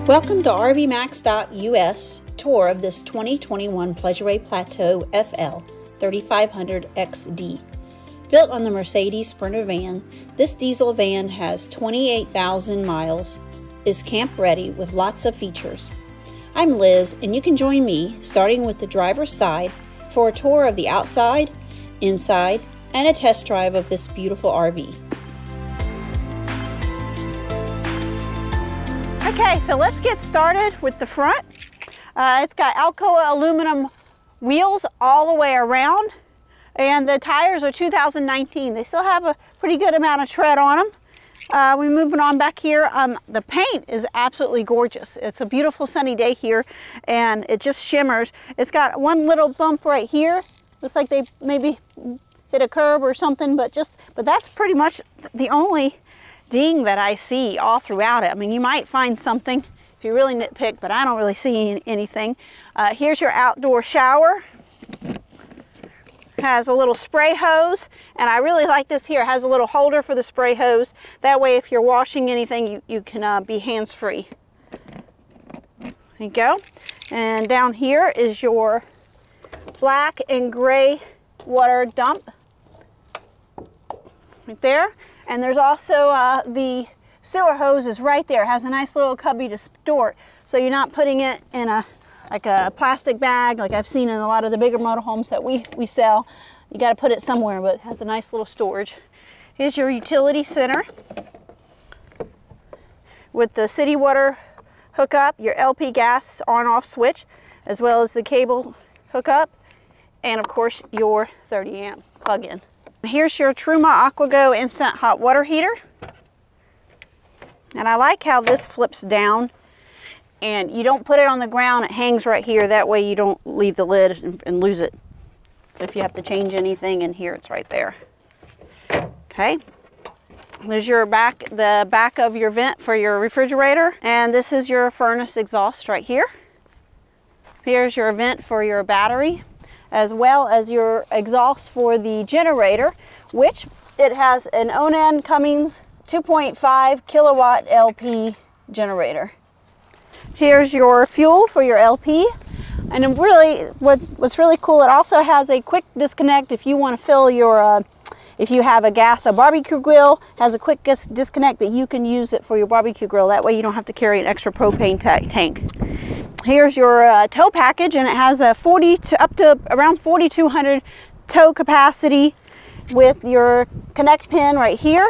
Welcome to RVMax.us tour of this 2021 Pleasure Plateau-FL 3500 XD. Built on the Mercedes Sprinter van, this diesel van has 28,000 miles, is camp ready with lots of features. I'm Liz, and you can join me starting with the driver's side for a tour of the outside, inside, and a test drive of this beautiful RV. Okay, so let's get started with the front. It's got Alcoa aluminum wheels all the way around, and the tires are 2019. They still have a pretty good amount of tread on them. We're moving on back here. The paint is absolutely gorgeous. It's a beautiful sunny day here, and it just shimmers. It's got one little bump right here. Looks like they maybe hit a curb or something, but that's pretty much the only ding that I see all throughout it. I mean, you might find something if you really nitpick, but I don't really see anything. Here's your outdoor shower. Has a little spray hose, and I really like this here. It has a little holder for the spray hose. That way, if you're washing anything, you can be hands-free. There you go. And down here is your black and gray water dump right there. And there's also the sewer hose is right there. It has a nice little cubby to store it, so you're not putting it in like a plastic bag like I've seen in a lot of the bigger motorhomes that we sell. You got to put it somewhere, but it has a nice little storage. Here's your utility center with the city water hookup, your LP gas on-off switch, as well as the cable hookup, and of course your 30 amp plug-in. Here's your Truma AquaGo instant hot water heater. And I like how this flips down, and you don't put it on the ground, it hangs right here. That way you don't leave the lid and lose it. If you have to change anything in here, it's right there. Okay. There's your the back of your vent for your refrigerator. And this is your furnace exhaust right here. Here's your vent for your battery, as well as your exhaust for the generator, which it has an Onan Cummins 2.5 kilowatt LP generator. Here's your fuel for your LP, and really what's really cool, it also has a quick disconnect if you want to fill your if you have a barbecue grill, has a quick disconnect that you can use it for your barbecue grill. That way you don't have to carry an extra propane tank. Here's your tow package, and it has a up to around 4,200 tow capacity with your connect pin right here.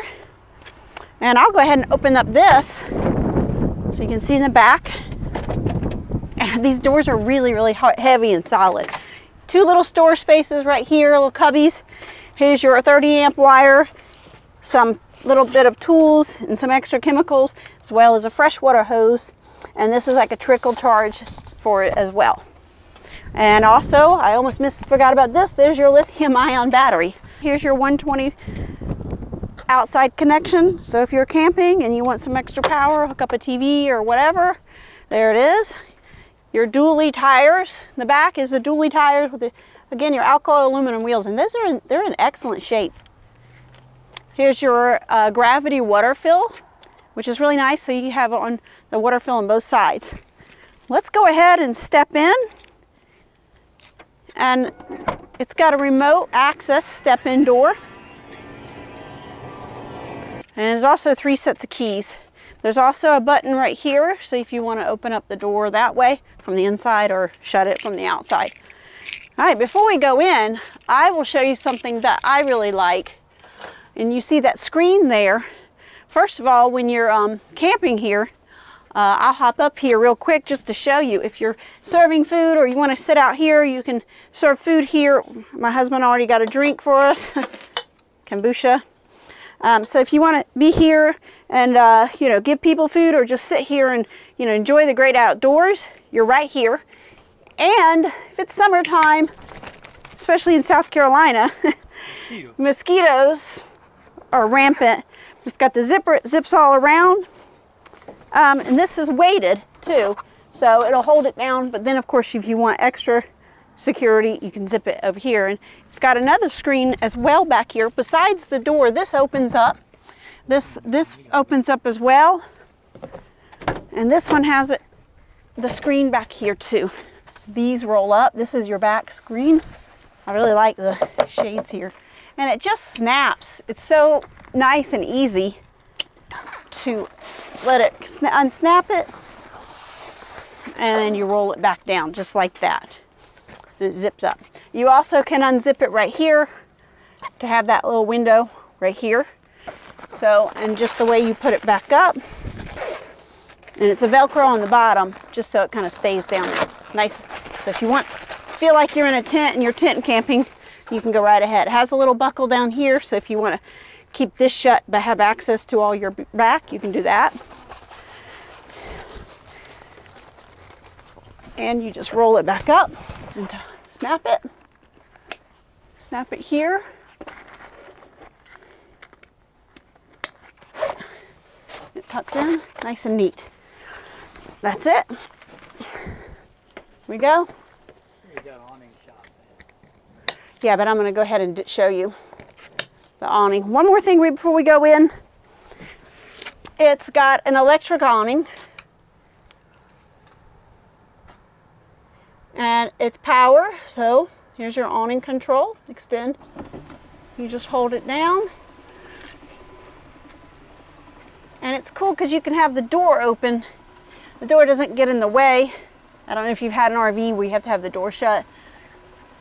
And I'll go ahead and open up this so you can see in the back. And these doors are really, really heavy and solid. Two little storage spaces right here, little cubbies. Here's your 30 amp wire, some little bit of tools and some extra chemicals, as well as a freshwater hose. And this is like a trickle charge for it as well. And also, I almost forgot about this. There's your lithium ion battery. Here's your 120 outside connection. So if you're camping and you want some extra power, hook up a TV or whatever, there it is. Your dually tires. The back is the dually tires with again, your Alcoa aluminum wheels, and they're in excellent shape. Here's your gravity water fill, which is really nice, so you have on the water fill on both sides. Let's go ahead and step in, and it's got a remote access step-in door, and there's also 3 sets of keys. There's also a button right here, so if you want to open up the door that way from the inside or shut it from the outside. All right, before we go in, I will show you something that I really like. And you see that screen there. First of all, when you're camping here, I'll hop up here real quick just to show you. If you're serving food or you want to sit out here, you can serve food here. My husband already got a drink for us, kombucha. So if you want to be here and you know, give people food or just sit here and enjoy the great outdoors, you're right here. And if it's summertime, especially in South Carolina, mosquitoes are rampant. It's got the zips all around, and this is weighted too, so it'll hold it down. But then, of course, if you want extra security, you can zip it over here. And it's got another screen as well back here. Besides the door, this opens up. This opens up as well. And this one has it, the screen back here too. These roll up. This is your back screen. I really like the shades here. And it just snaps. It's so nice and easy to let it unsnap it. And then you roll it back down just like that. And it zips up. You also can unzip it right here to have that little window right here. So, and just the way you put it back up. And it's a Velcro on the bottom, just so it kind of stays down there. Nice. So if you feel like you're in a tent and you're tent camping, you can go right ahead. It has a little buckle down here, so if you want to keep this shut but have access to all your back, you can do that. And you just roll it back up and snap it. Snap it here. It tucks in, nice and neat. That's it. Here we go. Yeah, but I'm going to go ahead and show you the awning. One more thing before we go in. It's got an electric awning. And it's power, so here's your awning control. Extend. You just hold it down. And it's cool because you can have the door open. The door doesn't get in the way. I don't know if you've had an RV where you have to have the door shut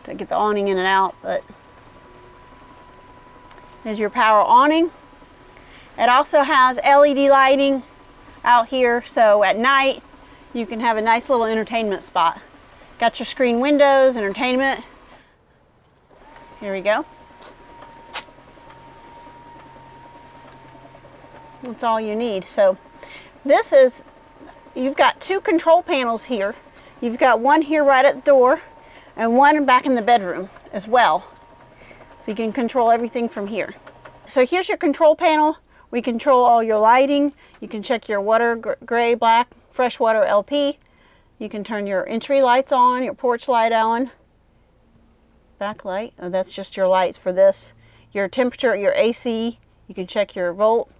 to get the awning in and out, but there's your power awning. It also has LED lighting out here, so at night you can have a nice little entertainment spot. Got your screen windows, entertainment. Here we go. That's all you need. So this is, you've got two control panels here. You've got one here right at the door and one back in the bedroom as well. So you can control everything from here. So here's your control panel. We control all your lighting. You can check your water, gray, black, freshwater, LP. You can turn your entry lights on, your porch light on. Backlight, oh, that's just your lights for this. Your temperature, your AC, you can check your volt.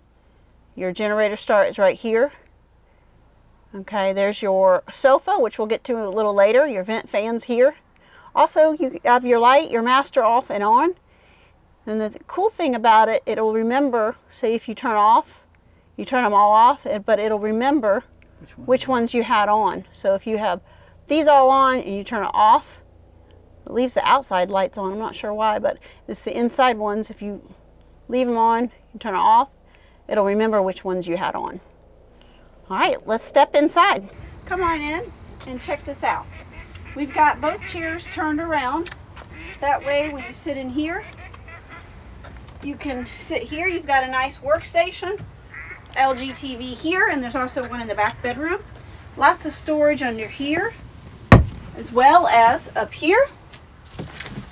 Your generator start is right here. Okay, there's your sofa, which we'll get to a little later. Your vent fans here. Also, you have your light, your master off and on. And the cool thing about it, it'll remember, say if you turn off, you turn them all off, but it'll remember which ones you had on. So if you have these all on and you turn it off, it leaves the outside lights on. I'm not sure why, but it's the inside ones. If you leave them on, you turn it off, it'll remember which ones you had on. All right, let's step inside. Come on in and check this out. We've got both chairs turned around. That way, when you sit in here, you can sit here. You've got a nice workstation. LG TV here, and there's also one in the back bedroom. Lots of storage under here, as well as up here.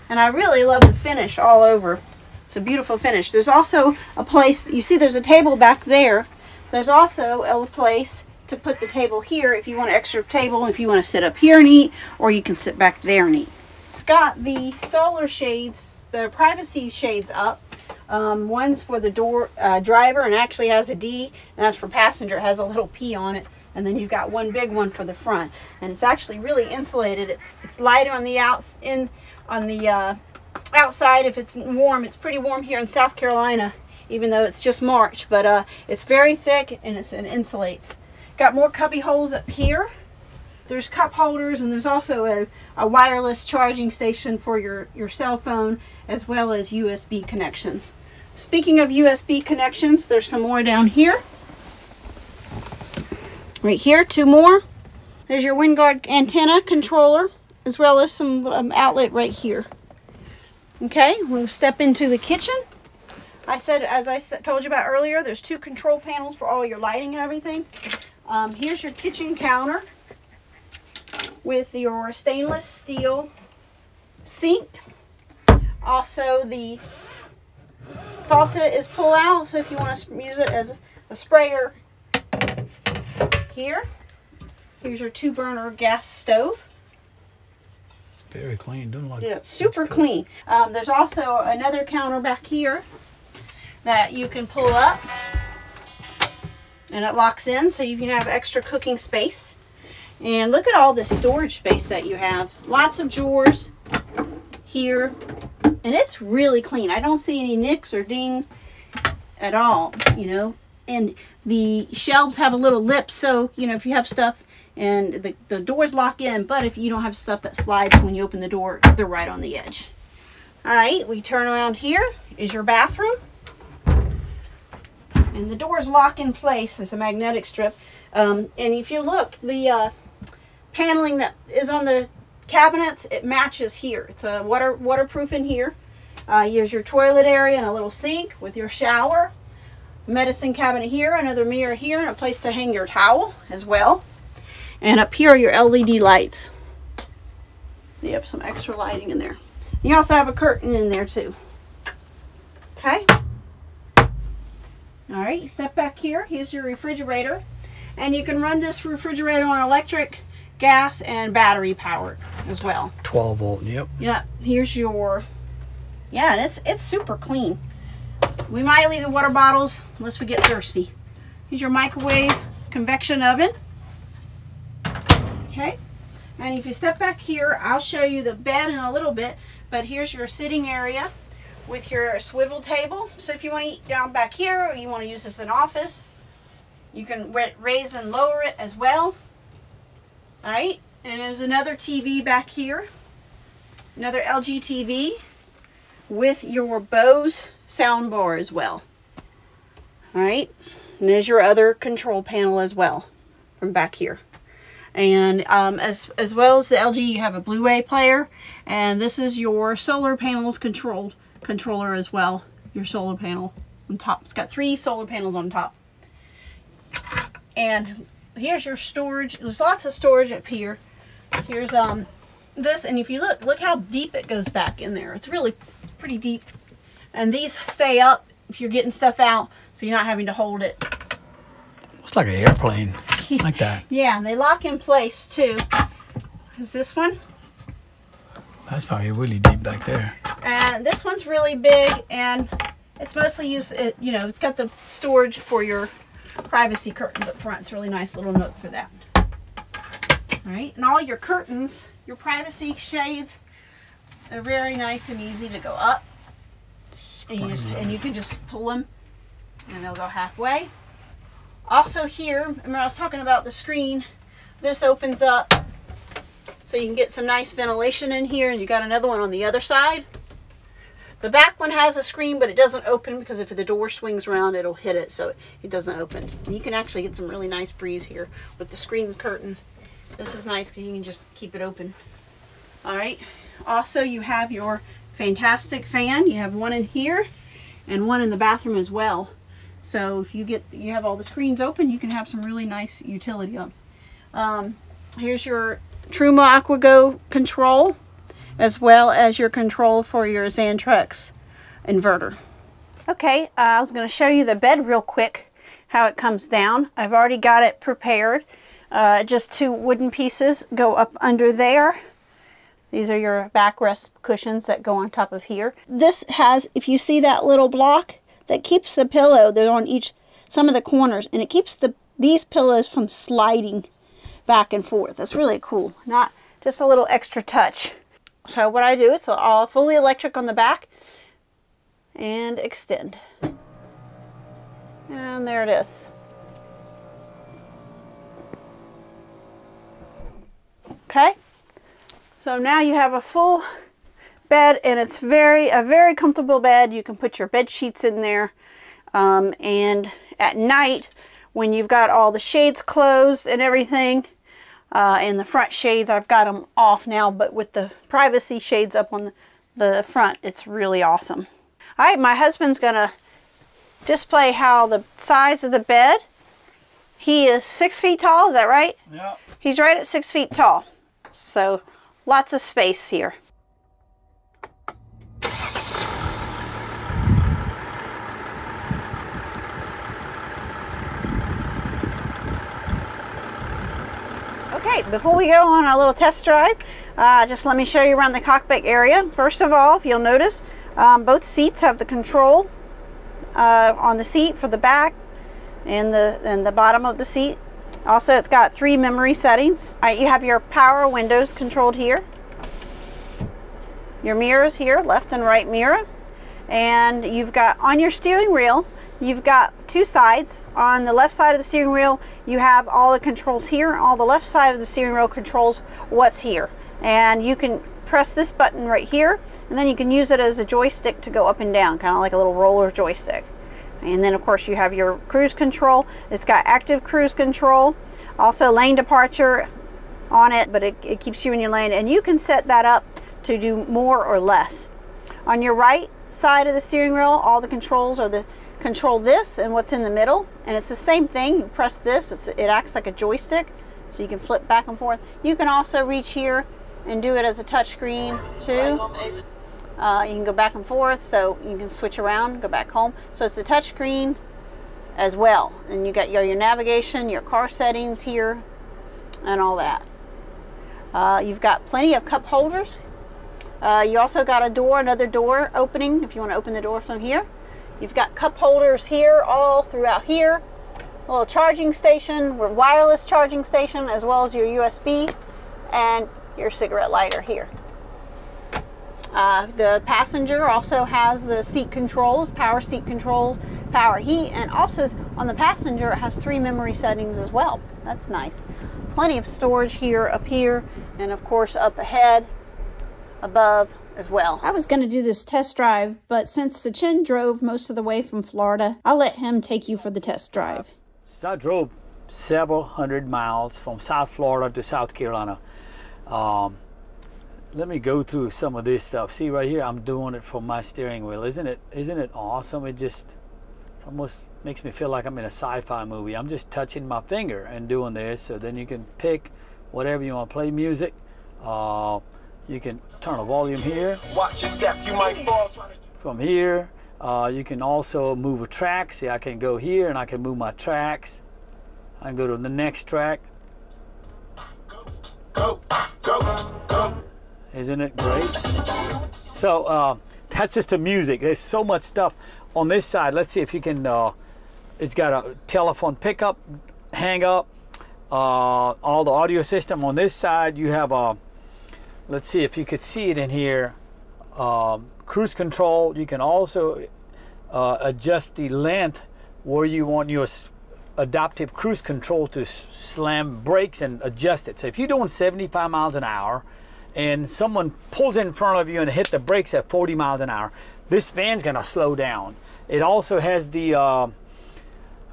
And I really love the finish all over. It's a beautiful finish. There's also a place, you see there's a table back there. There's also a place to put the table here if you want an extra table, if you want to sit up here and eat, or you can sit back there and eat. Got the solar shades, the privacy shades up. One's for the door driver and actually has a D, and that's for passenger. It has a little P on it, and then you've got one big one for the front, and it's actually really insulated. It's light on the outside if it's warm. It's pretty warm here in South Carolina, even though it's just March, but it's very thick and it insulates. Got more cubby holes up here. There's cup holders, and there's also a wireless charging station for your cell phone, as well as USB connections. Speaking of USB connections, there's some more down here. Right here, two more. There's your WindGuard antenna controller, as well as some outlet right here. Okay, we'll step into the kitchen. As I told you about earlier, there's two control panels for all your lighting and everything. Here's your kitchen counter with your stainless steel sink. Also, the faucet is pull out, so if you want to use it as a sprayer here. Here's your 2-burner gas stove. Very clean, doesn't look. Yeah, it's super clean. There's also another counter back here that you can pull up. And it locks in so you can have extra cooking space. And look at all this storage space that you have. Lots of drawers here. And it's really clean. I don't see any nicks or dings at all, you know. And the shelves have a little lip, so, you know, if you have stuff and the doors lock in, but if you don't have stuff that slides when you open the door, they're right on the edge. All right, we turn around. Here is your bathroom. And the doors lock in place. There's a magnetic strip. And if you look, the paneling that is on the cabinets, it matches here. It's a waterproof in here. Here's your toilet area and a little sink with your shower. Medicine cabinet here, another mirror here, and a place to hang your towel as well. And up here are your LED lights. So you have some extra lighting in there. You also have a curtain in there too. Okay. All right, step back here. Here's your refrigerator. And you can run this refrigerator on electric, gas, and battery powered as well. 12 volt, yep. Yeah, here's your, yeah, and it's super clean. We might leave the water bottles unless we get thirsty. Here's your microwave convection oven. Okay, and if you step back here, I'll show you the bed in a little bit, but here's your sitting area with your swivel table. So if you want to eat down back here or you want to use this as an office, you can raise and lower it as well. All right, and there's another TV back here, another LG TV with your Bose sound bar as well. All right, and there's your other control panel as well from back here. And as well as the LG, you have a Blu-ray player, and this is your solar panels controller as well. Your solar panel on top. It's got 3 solar panels on top. And here's your storage. There's lots of storage up here. Here's this, and if you look how deep it goes back in there. It's really pretty deep. And these stay up if you're getting stuff out, so you're not having to hold it. It's like an airplane, like that. Yeah, and they lock in place too. Is this one? That's probably really deep back there. And this one's really big, and it's mostly used, you know, it's got the storage for your privacy curtains up front. It's a really nice little nook for that. All right, and all your curtains, your privacy shades, they're very nice and easy to go up. And you can just pull them and they'll go halfway. Also here, remember I was talking about the screen, this opens up so you can get some nice ventilation in here, and you got another one on the other side. The back one has a screen, but it doesn't open because if the door swings around, it'll hit it, so it doesn't open. And you can actually get some really nice breeze here with the screen curtains. This is nice because you can just keep it open. All right. Also, you have your fantastic fan. You have one in here and one in the bathroom as well. So if you have all the screens open, you can have some really nice utility on. Here's your Truma AquaGo control, as well as your control for your Xantrex inverter. Okay, I was going to show you the bed real quick, how it comes down. I've already got it prepared. Just 2 wooden pieces go up under there. These are your backrest cushions that go on top of here. This has, if you see that little block, that keeps the pillow, they're on some of the corners, and it keeps these pillows from sliding back and forth. That's really cool. Not just a little extra touch. So what I do, it's all fully electric on the back, and extend. And there it is. Okay. So now you have a full bed, and it's a very comfortable bed. You can put your bed sheets in there, and at night when you've got all the shades closed and everything, and the front shades, I've got them off now, but with the privacy shades up on the front, it's really awesome. All right, my husband's gonna display how the size of the bed. He is 6 feet tall, is that right? Yeah. He's right at 6 feet tall, so lots of space here. Okay, before we go on a little test drive, just let me show you around the cockpit area. First of all, if you'll notice, both seats have the control on the seat for the back in the bottom of the seat. Also, it's got 3 memory settings. All right, you have your power windows controlled here. Your mirrors here, left and right mirror. And you've got on your steering wheel, you've got 2 sides. On the left side of the steering wheel, you have all the controls here. On the left side of the steering wheel controls what's here. And you can press this button right here, and then you can use it as a joystick to go up and down, kind of like a little roller joystick. And then of course you have your cruise control. It's got active cruise control, also lane departure on it, but it keeps you in your lane, and you can set that up to do more or less. On your right side of the steering wheel, all the controls are the control this and what's in the middle, and it's the same thing. You press this, it acts like a joystick, so you can flip back and forth. You can also reach here and do it as a touch screen too. You can go back and forth, so you can switch around, go back home. So it's a touch screen as well. And you got your navigation, your car settings here, and all that. You've got plenty of cup holders. You also got a door, another door opening if you want to open the door from here. You've got cup holders here, all throughout here. A little charging station, wireless charging station, as well as your USB and your cigarette lighter here. The passenger also has the seat controls, power seat controls, power heat, and also on the passenger it has 3 memory settings as well. That's nice. Plenty of storage here, up here, and of course up ahead, above as well. I was going to do this test drive, but since the Chin drove most of the way from Florida, I'll let him take you for the test drive. So I drove several hundred miles from South Florida to South Carolina. Let me go through some of this stuff. See right here, I'm doing it from my steering wheel. Isn't it awesome? It almost makes me feel like I'm in a sci-fi movie. I'm just touching my finger and doing this. So then you can pick whatever you want to play music. You can turn the volume here. Watch your step, you might fall. From here, you can also move a track. See, I can go here and I can move my tracks. I can go to the next track. Go, go, go. Isn't it great? So that's just the music. There's so much stuff on this side. Let's see if you can, it's got a telephone pickup, hang up, all the audio system. On this side you have a, let's see if you could see it in here, cruise control. You can also adjust the length where you want your adaptive cruise control to slam brakes and adjust it. So if you're doing 75 miles an hour and someone pulls in front of you and hit the brakes at 40 miles an hour, this van's gonna slow down. It also has the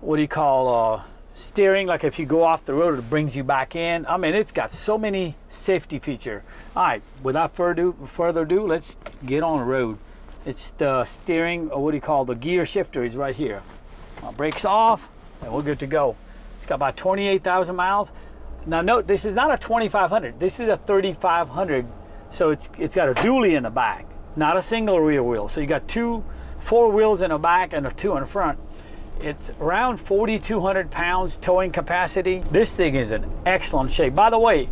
what do you call steering, like if you go off the road it brings you back in. I mean, it's got so many safety features. All right, without further ado, let's get on the road. It's the steering, or what do you call, the gear shifter is right here. Brakes off and we're good to go. It's got about 28,000 miles. Now note, this is not a 2500, this is a 3500, so it's got a dually in the back, not a single rear wheel. So you got 4 wheels in the back and 2 in the front. It's around 4,200 pounds towing capacity. This thing is in excellent shape. By the way,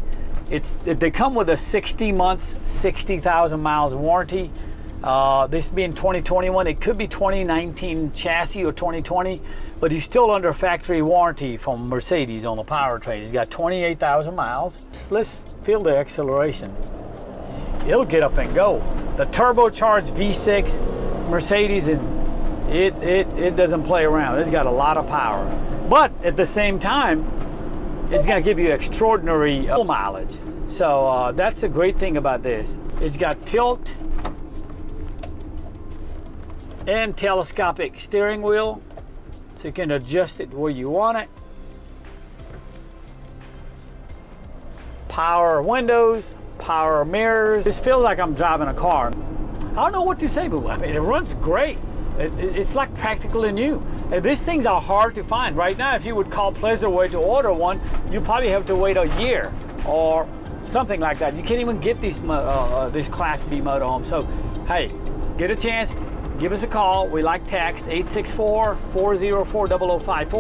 they come with a 60 months, 60,000 miles warranty. This being 2021, it could be 2019 chassis or 2020, but he's still under factory warranty from Mercedes on the powertrain. He's got 28,000 miles. Let's feel the acceleration. It'll get up and go. The turbocharged V6 Mercedes, and it doesn't play around. It's got a lot of power, but at the same time, it's going to give you extraordinary mileage. So that's the great thing about this. It's got tilt and telescopic steering wheel, so you can adjust it where you want it. Power windows, power mirrors. This feels like I'm driving a car. I don't know what to say, but I mean, it runs great. It's like practically new. And these things are hard to find. Right now, if you would call Pleasureway to order one, you probably have to wait a year or something like that. You can't even get these this Class B motorhome. So, hey, get a chance, give us a call. We like text, 864-404-0054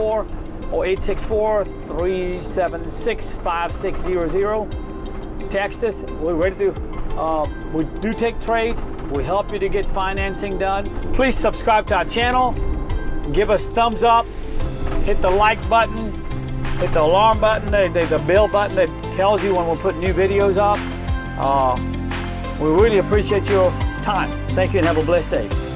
or 864-376-5600. Text us. We're ready to, we do take trades. We help you to get financing done. Please subscribe to our channel. Give us thumbs up. hit the like button, hit the alarm button, the bell button that tells you when we'll put new videos up. We really appreciate your time. Thank you and have a blessed day.